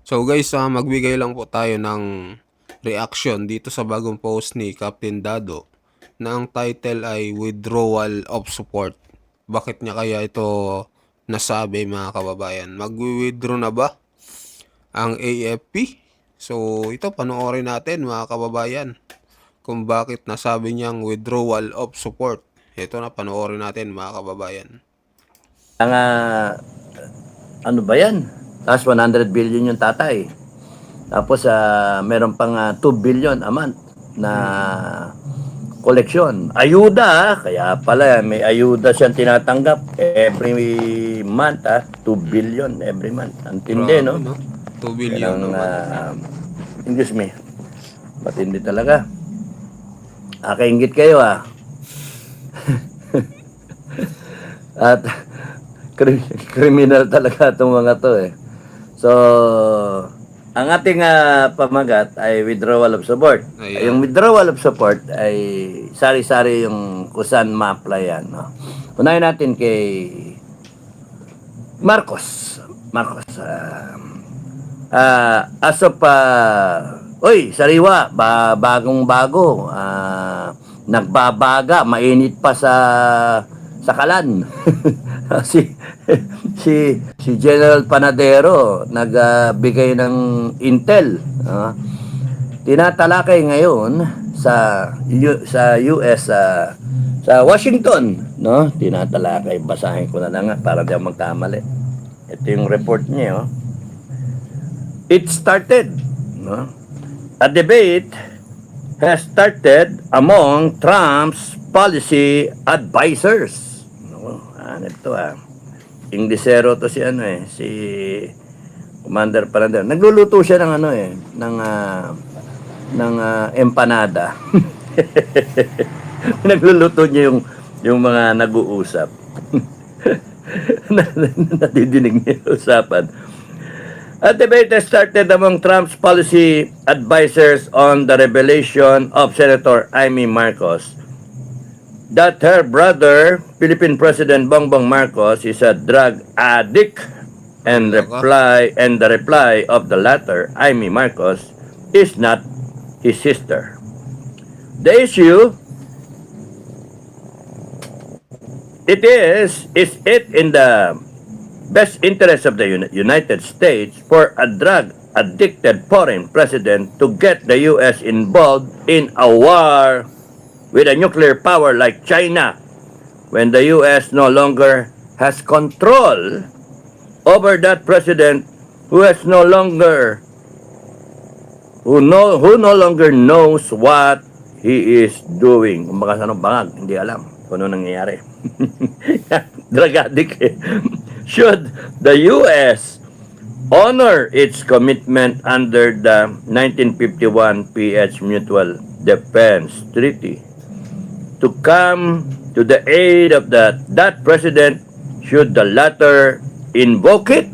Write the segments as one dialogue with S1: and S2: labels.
S1: So guys, magbigay lang po tayo ng reaction dito sa bagong post ni Captain Dado na ang title ay Withdrawal of Support. Bakit niya kaya ito nasabi mga kababayan? Magwi-withdraw na ba ang AFP? So ito panoorin natin mga kababayan kung bakit nasabi niyang withdrawal of support. Ito na panoorin natin mga kababayan.
S2: Ang ano ba yan? Tapos 100 billion yung tatay. Tapos meron pang 2 billion a month na koleksyon. Ayuda, kaya pala may ayuda siyang tinatanggap every month, 2 billion every month. Ang tindi,
S1: Grabe
S2: no?
S1: no? 2
S2: Yan
S1: billion
S2: ang,
S1: naman.
S2: excuse me, matindi talaga. Kaingit kayo, At kriminal talaga itong mga to, eh. So, ang ating pamagat ay withdrawal of support.
S1: Ayan.
S2: Yung withdrawal of support ay sari-sari yung kusan ma-apply yan. No? Unahin natin kay Marcos. Marcos. As of, uy, sariwa, bagong-bago. Nagbabaga, mainit pa sa kalan. si si General Panadero nagbigay ng intel, tinatalakay ngayon sa US, sa Washington, no? Tinatalakay, basahin ko na lang para di ako magkamali. Ito yung report niya, oh. It started, no? A debate has started among Trump's policy advisors. No? Ito Inglesero to si si Commander Panadero. Nagluluto siya ng ng empanada. Nagluluto niya yung mga nag-uusap. Nadidinig niya yung usapan. A debate has started among Trump's policy advisors on the revelation of Senator Amy Marcos that her brother, Philippine President Bongbong Marcos, is a drug addict, and the reply of the latter, Amy Marcos, is not his sister. The issue is it in the best interest of the United States for a drug-addicted foreign president to get the U.S. involved in a war with a nuclear power like China when the U.S. no longer has control over that president who no longer knows what he is doing. Kung baka sa bangag, hindi alam kung ano nangyayari. Drug addict. Should the U.S. honor its commitment under the 1951 PH Mutual Defense Treaty to come to the aid of that president should the latter invoke it?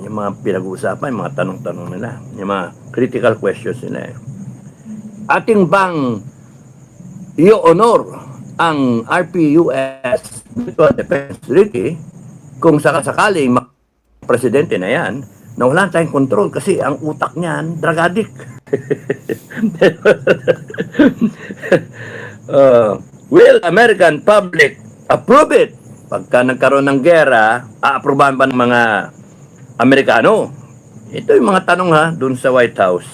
S2: Yung mga pinag-uusapan, yung mga tanong-tanong nila, yung mga critical questions nila. Ating bang i-honor ang RPUS Mutual Defense Treaty kung sakasakaling presidente na yan na wala tayong control kasi ang utak niyan drug addict? Will American public approve it? Pagka nagkaroon ng gera, aaprobahan ba ng mga Amerikano? Ito yung mga tanong dun sa White House.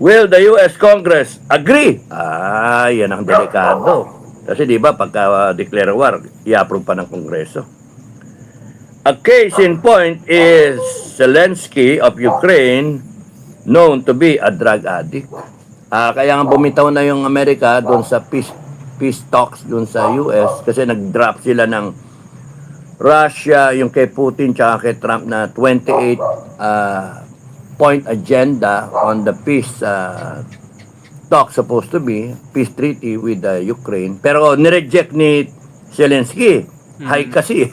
S2: Will the U.S. Congress agree? Yan ang delikado. Kasi di ba pagka declare war, i-approve pa ng Kongreso. A case in point is Zelensky of Ukraine, known to be a drug addict. Kaya nga bumitaw na yung Amerika doon sa peace talks doon sa US kasi nag-drop sila ng Russia, yung kay Putin tsaka kay Trump na 28 point agenda on the peace talk, supposed to be peace treaty with Ukraine, pero nireject ni Zelensky. High kasi.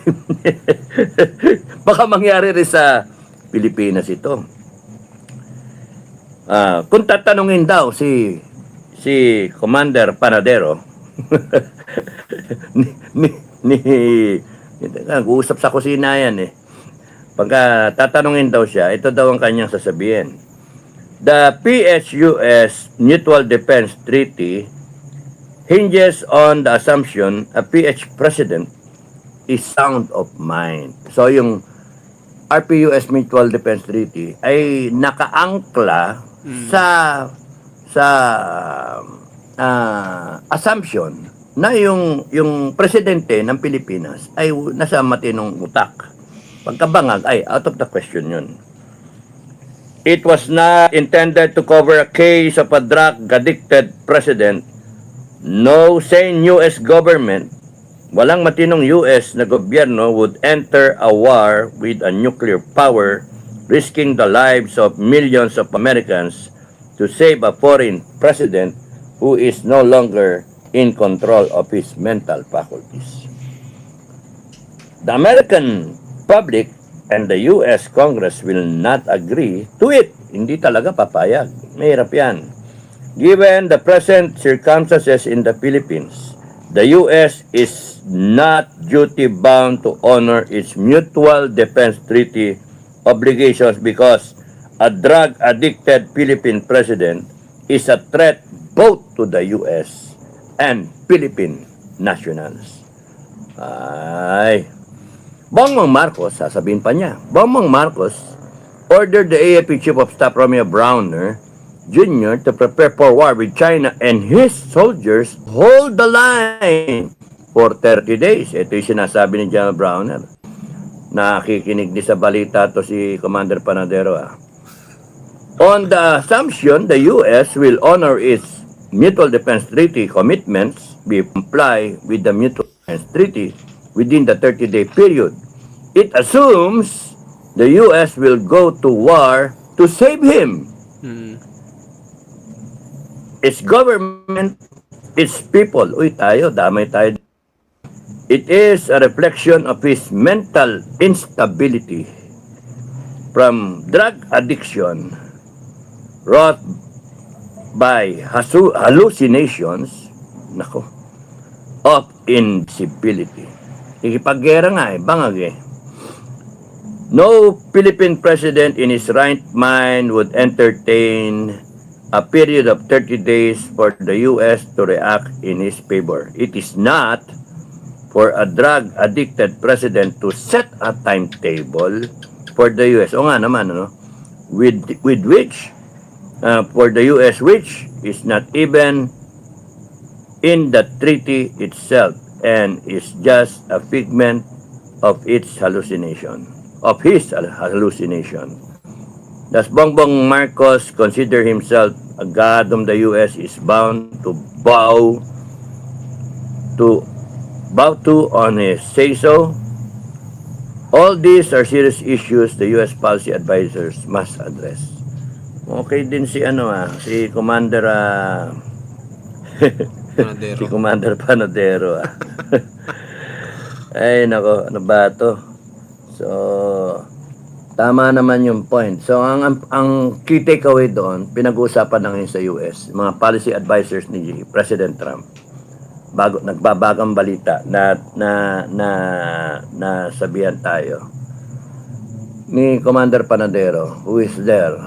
S2: Baka mangyari rin sa Pilipinas ito. Kung tatanungin daw si Commander Panadero, nag-uusap sa kusina yan, Pagka tatanungin daw siya, ito daw ang kanyang sasabihin. The PH-US Mutual Defense Treaty hinges on the assumption a PH president is sound of mind. So yung RPUS Mutual Defense Treaty ay nakaangkla sa assumption na yung presidente ng Pilipinas ay nasa matinong utak. Pagkabangag ay out of the question yun. It was not intended to cover a case of a drug-addicted president. No sane U.S. government, walang matinong U.S. na gobyerno would enter a war with a nuclear power, risking the lives of millions of Americans to save a foreign president who is no longer in control of his mental faculties. The American public and the U.S. Congress will not agree to it. Hindi talaga papayag. Mahirap yan. Given the present circumstances in the Philippines, the U.S. is not duty-bound to honor its mutual defense treaty obligations because a drug-addicted Philippine president is a threat both to the U.S. and Philippine nationals. Ay, Bongbong Marcos, sasabihin pa niya, Bongbong Marcos ordered the AFP Chief of Staff Romeo Browner Jr. to prepare for war with China and his soldiers hold the line for 30 days. Ito yung sinasabi ni General Browner. Nakikinig din sa balita to si Commander Panadero. On the assumption the U.S. will honor its Mutual Defense Treaty commitments be comply with the Mutual Defense Treaty within the 30-day period. It assumes the U.S. will go to war to save him. Its government, its people. Uy, tayo, damay tayo. It is a reflection of his mental instability from drug addiction wrought by hallucinations of invisibility. Ikipaggera nga bangag No Philippine president in his right mind would entertain a period of 30 days for the U.S. to react in his favor. It is not for a drug-addicted president to set a timetable for the U.S. O nga naman, with which, for the U.S. which is not even in the treaty itself and is just a figment of its hallucination. Does Bongbong Marcos consider himself a god whom the U.S. is bound to bow to on his say-so? All these are serious issues the U.S. policy advisors must address. Okay din si si Commander
S1: Panadero.
S2: si Commander Panadero. Ay nako, ano ba to? So tama naman yung point. So ang key takeaway doon, pinag-uusapan na ngayon sa US, mga policy advisors ni President Trump. Nagbabagang balita na sabihan tayo ni Commander Panadero, who is there,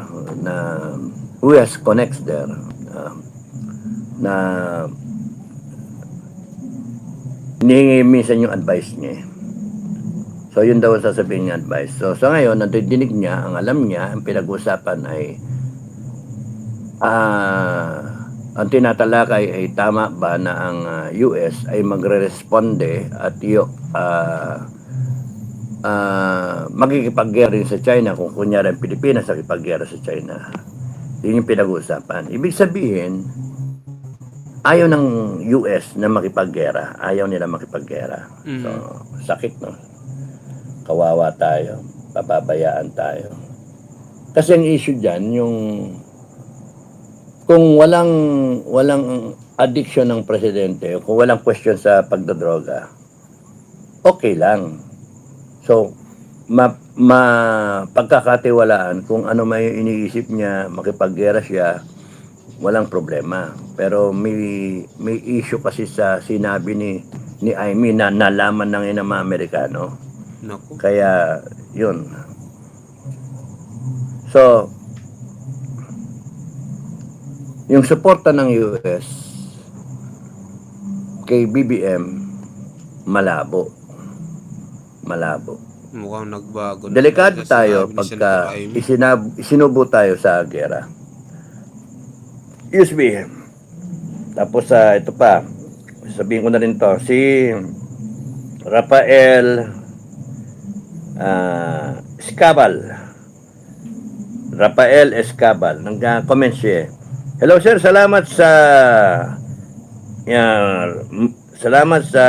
S2: who has connects there, na hinihingi minsan yung advice niya. So, yun daw sasabihin niya advice. So, sa ngayon, nadidinig niya, ang alam niya, ang pinag-usapan ay ang tinatalakay ay tama ba na ang US ay magre-responde at magkikipaggera rin sa China kung kunyari ang Pilipinas nakipaggera sa China. Yun yung pinag-usapan. Ibig sabihin, ayaw ng US na makipaggera. Ayaw nila makipaggera. So, sakit, no? Kawawa tayo, pababayaan tayo. Kasi ang issue dyan, yung kung walang addiction ng presidente, kung walang question sa pagdodroga, okay lang. So, pagkakatiwalaan kung ano may iniisip niya, makipaggera siya, walang problema. Pero may issue kasi sa sinabi ni Amy na nalaman ng mga Amerikano.
S1: Naku.
S2: Kaya, yun. So, yung suporta ng US kay BBM, malabo. Malabo.
S1: Mukhang nagbago na
S2: Delikado
S1: dahil sa
S2: tayo
S1: sinabi ni Senator
S2: pagka
S1: Amy.
S2: isinubo tayo sa gera. USB. Tapos ito pa, sabihin ko na rin to, si Rafael Escabal. Rafael Escabal. Nag-comment siya. Hello sir, salamat sa salamat sa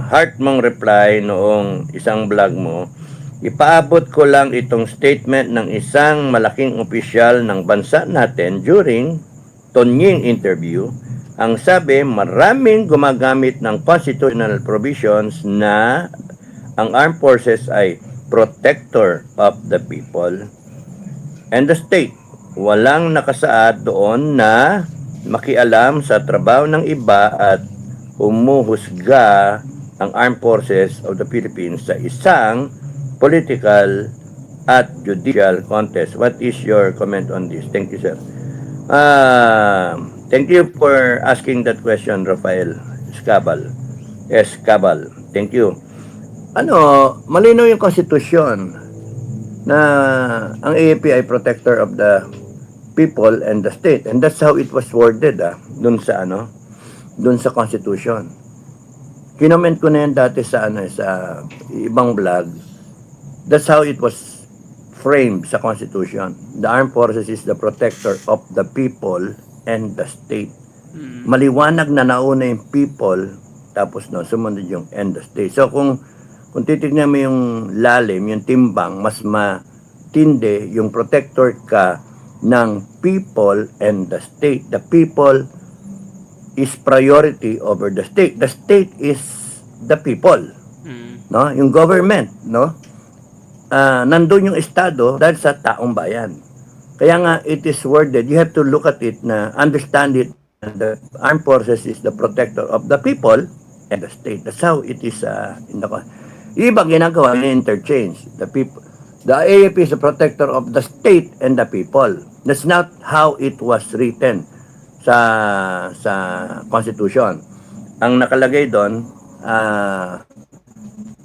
S2: heart mong reply noong isang vlog mo. Ipaabot ko lang itong statement ng isang malaking opisyal ng bansa natin during Tonying interview. Ang sabi, maraming gumagamit ng constitutional provisions na ang armed forces ay protector of the people and the state. Walang nakasaad doon na makialam sa trabaho ng iba at humuhusga ang armed forces of the Philippines sa isang political at judicial contest. What is your comment on this? Thank you, sir. Thank you for asking that question, Rafael Escabal. Escabal. Thank you. Malinaw yung konstitusyon na ang AFP ay protector of the people and the state. And that's how it was worded dun sa constitution. Kinoment ko na yan dati sa sa ibang vlog. That's how it was framed sa constitution. The armed forces is the protector of the people and the state. Maliwanag na nauna yung people, tapos sumunod yung and the state. So kung titignan mo yung lalim, yung timbang, mas matindi yung protector ka ng people and the state. The people is priority over the state. The state is the people. No? Yung government, no? Nandun yung estado dahil sa taong bayan. Kaya nga, it is worded, you have to look at it understand it, the armed forces is the protector of the people and the state. That's how it is in the iba ginagawa ni interchange. The AFP is the protector of the state and the people. That's not how it was written sa Constitution. Ang nakalagay doon,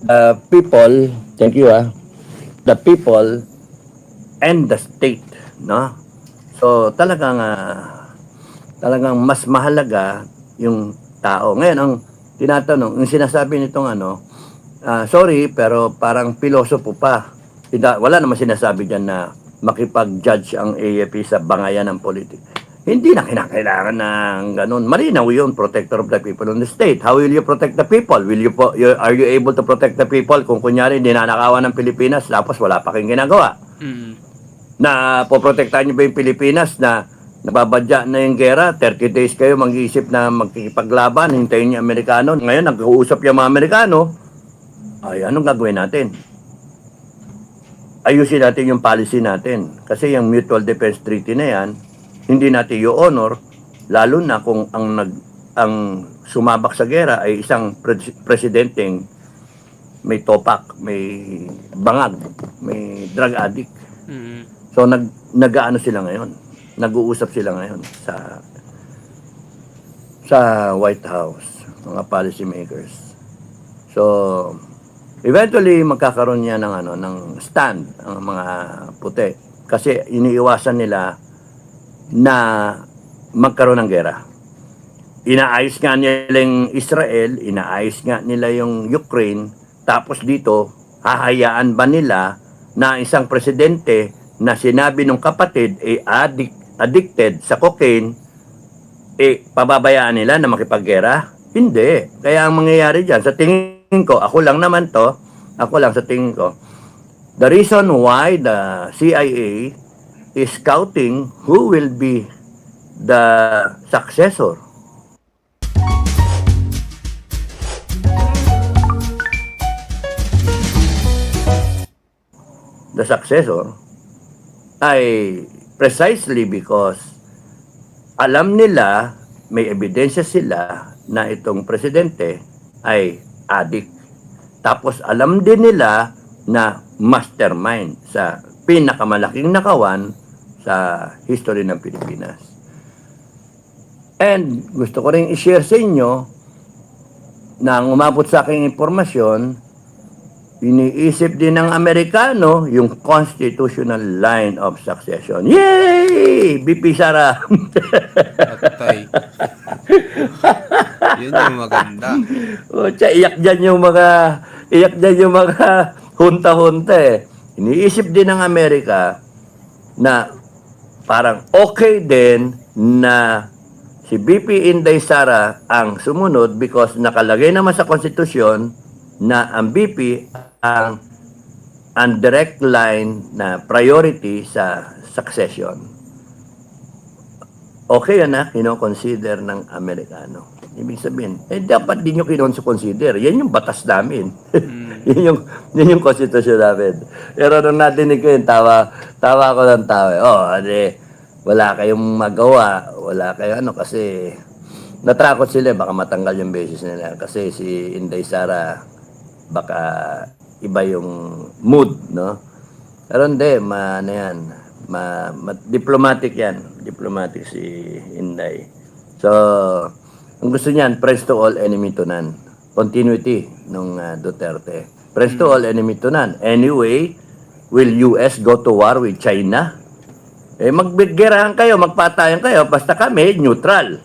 S2: the people, thank you the people and the state, no? So talagang mas mahalaga yung tao. Ngayon ang tinatanong, yung sinasabi nitong sorry, pero parang pilosopo pa. Wala naman sinasabi dyan na makipag-judge ang AFP sa bangayan ng politik. Hindi na kinakailangan ng ganun. Malinaw yun, protector of the people in the state. How will you protect the people? Are you able to protect the people kung kunyari ninanakawan ng Pilipinas tapos wala pa kayong ginagawa? Na poprotektahan nyo ba yung Pilipinas na nababadya na yung gera, 30 days kayo mag-iisip na magkikipaglaban, hintayin niyo Amerikano. Ngayon, nag-uusap yung mga Amerikano, ay, anong gagawin natin? Ayusin natin yung policy natin. Kasi yung Mutual Defense Treaty na yan, hindi natin i-honor, lalo na kung ang sumabak sa gera ay isang presidenteng may topak, may bangag, may drug addict. So, nag-aano sila ngayon? Nag-uusap sila ngayon sa White House, mga policy makers. So, eventually magkakaroon niya ng stand ang mga puti kasi iniiwasan nila na magkaroon ng gera. Inaayos nga nila yung Israel, inaayos nga nila yung Ukraine, tapos dito hahayaan ba nila na isang presidente na sinabi ng kapatid addicted sa cocaine, pababayaan nila na makipaggera? Hindi. Kaya ang mangyayari dyan, sa tingin ko, ako lang sa tingin ko, the reason why the CIA is scouting who will be the successor ay precisely because alam nila, may ebidensya sila na itong presidente ay addict. Tapos alam din nila na mastermind sa pinakamalaking nakawan sa history ng Pilipinas. And gusto ko rin i-share sa inyo na ang umabot sa aking informasyon, iniisip din ng Amerikano yung constitutional line of succession. Yay! BP Sara!
S1: Patay. Yun yung maganda.
S2: O, iyak dyan yung mga hunta-hunta eh. Iniisip din ng Amerika na parang okay din na si BP Inday Sara ang sumunod because nakalagay naman sa konstitusyon na ang BP ang direct line na priority sa succession. Okay yan na, kino-consider ng Amerikano. Ibig sabihin, dapat din nyo kino-consider. Yan yung batas namin. yun yung konstitusyon namin. Pero nung natinig ko yun, tawa ko ng tawa. Wala kayong magawa. Wala kayong kasi natakot sila, baka matanggal yung basis nila. Kasi si Inday Sara, baka iba yung mood, no? Pero hindi, diplomatic yan. Diplomatic si Inday. So, ang gusto niyan, friends to all, enemy to none. Continuity nung Duterte. Friends to all, enemy to none. Anyway, will US go to war with China? Magbigerahan kayo, magpatayan kayo, basta kami, neutral.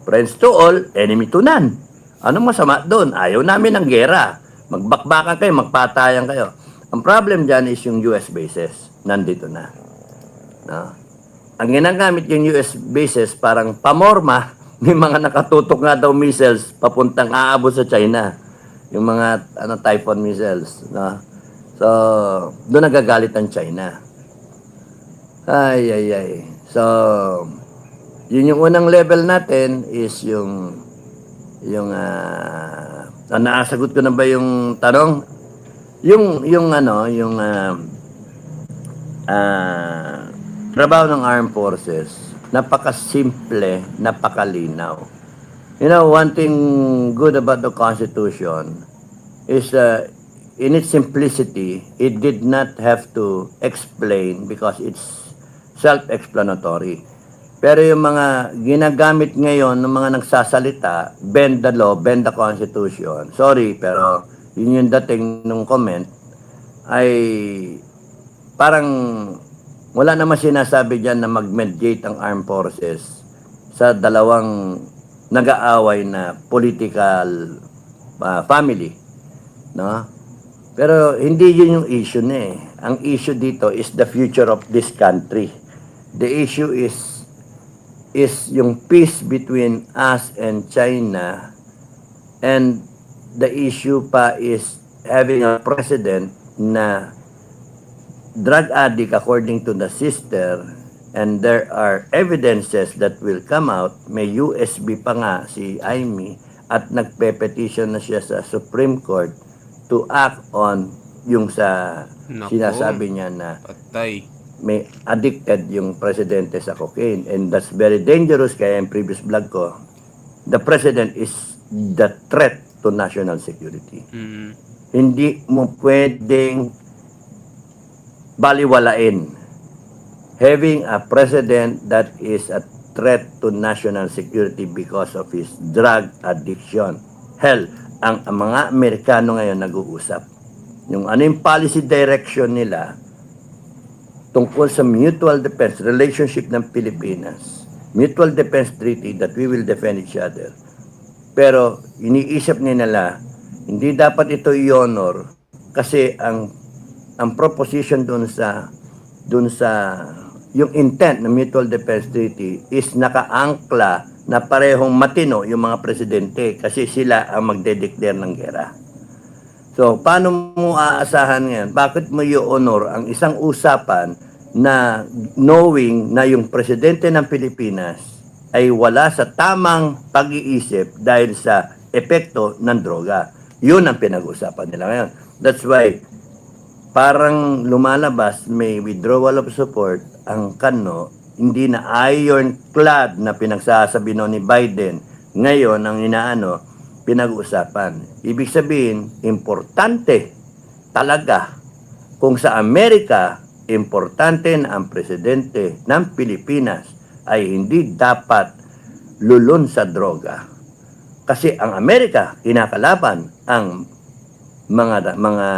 S2: Friends to all, enemy to none. Anong masama doon? Ayaw namin ng gera. Magbakbakan kayo, magpatayan kayo. Ang problem dyan is yung US bases. Nandito na. No? Ang ginagamit yung US bases, parang pamorma, may mga nakatutok nga daw missiles papuntang aabot sa China. Yung mga Typhoon missiles. No? So, doon nagagalit ang China. Ay. So, yun yung unang level natin is yung naasagot ko na ba yung tanong? Trabaho ng armed forces, napakasimple, napakalinaw. You know, one thing good about the Constitution is in its simplicity, it did not have to explain because it's self-explanatory. Pero yung mga ginagamit ngayon ng mga nagsasalita, bend the law, bend the Constitution. Sorry, pero yun yung dating nung comment, ay parang wala naman sinasabi dyan na mag-mediate ang armed forces sa dalawang nag-aaway na political family. No? Pero hindi yun yung issue na eh. Ang issue dito is the future of this country. The issue is yung peace between us and China, and the issue pa is having a president na drug addict according to the sister, and there are evidences that will come out. May USB pa nga si Amy at nagpe-petition na siya sa Supreme Court to act on yung sa
S1: Naku.
S2: sinasabi niya na
S1: Patay.
S2: may addicted yung presidente sa cocaine, and that's very dangerous. Kaya yung previous vlog ko, the president is the threat to national security. Hindi mo pwedeng baliwalain having a president that is a threat to national security because of his drug addiction. Hell, ang mga Amerikano ngayon nag-uusap. Yung ano yung policy direction nila tungkol sa mutual defense relationship ng Pilipinas, mutual defense treaty that we will defend each other. Pero iniisip nila, hindi dapat ito i-honor kasi ang proposition dun sa yung intent ng mutual defense treaty is nakaangkla na parehong matino yung mga presidente kasi sila ang magde-declare ng gera. So, paano mo aasahan ngayon? Bakit mo i-honor ang isang usapan na knowing na yung presidente ng Pilipinas ay wala sa tamang pag-iisip dahil sa epekto ng droga? Yun ang pinag-usapan nila ngayon. That's why, parang lumalabas, may withdrawal of support ang kano, hindi na ironclad na pinagsasabi no ni Biden. Ngayon, ang pinag-uusapan. Ibig sabihin, importante talaga kung sa Amerika importante na ang presidente ng Pilipinas ay hindi dapat lulun sa droga. Kasi ang Amerika, kinakalaban ang mga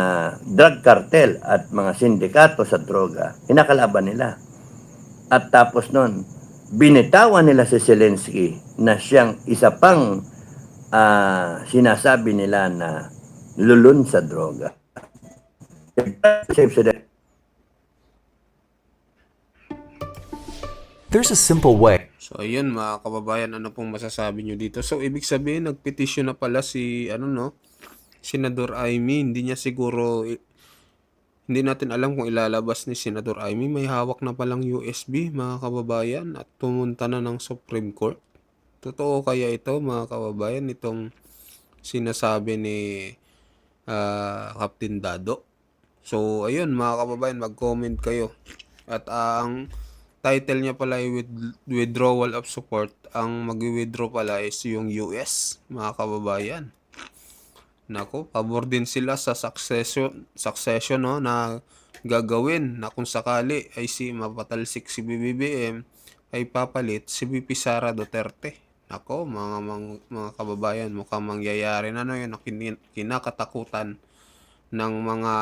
S2: drug cartel at mga sindikato sa droga. Kinakalaban nila. At tapos nun, binitawan nila si Zelensky na siyang isa pang sinasabi nila na lulun sa droga.
S3: There's a simple way.
S1: So ayun mga kababayan, ano pong masasabi nyo dito? So ibig sabihin nagpetisyon na pala si Senador Amy. Hindi niya siguro hindi natin alam kung ilalabas ni Senador Amy. May hawak na palang USB mga kababayan at pumunta na ng Supreme Court. Totoo kaya ito mga kababayan, itong sinasabi ni Captain Dado? So ayun mga kababayan, mag-comment kayo. At ang title niya pala ay withdrawal of support. Ang mag-withdraw pala is yung US, mga kababayan. Nako, pabor din sila sa succession no, na gagawin na kung sakali ay mapatalsik si BBM ay papalit si VP Sara Duterte. Nako, mga kababayan, mukhang mangyayari na no, yun ang kinakatakutan ng mga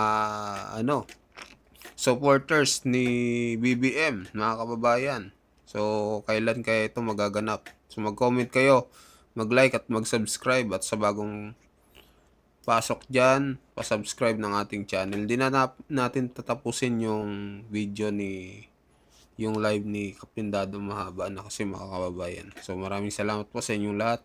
S1: supporters ni BBM, mga kababayan. So, kailan kaya ito magaganap? So, mag-comment kayo, mag-like at mag-subscribe, at sa bagong pasok dyan, pa-subscribe ng ating channel. Hindi na natin tatapusin yung video yung live ni Captain Dado, mahaba na kasi mga kababayan. So, maraming salamat po sa inyong lahat.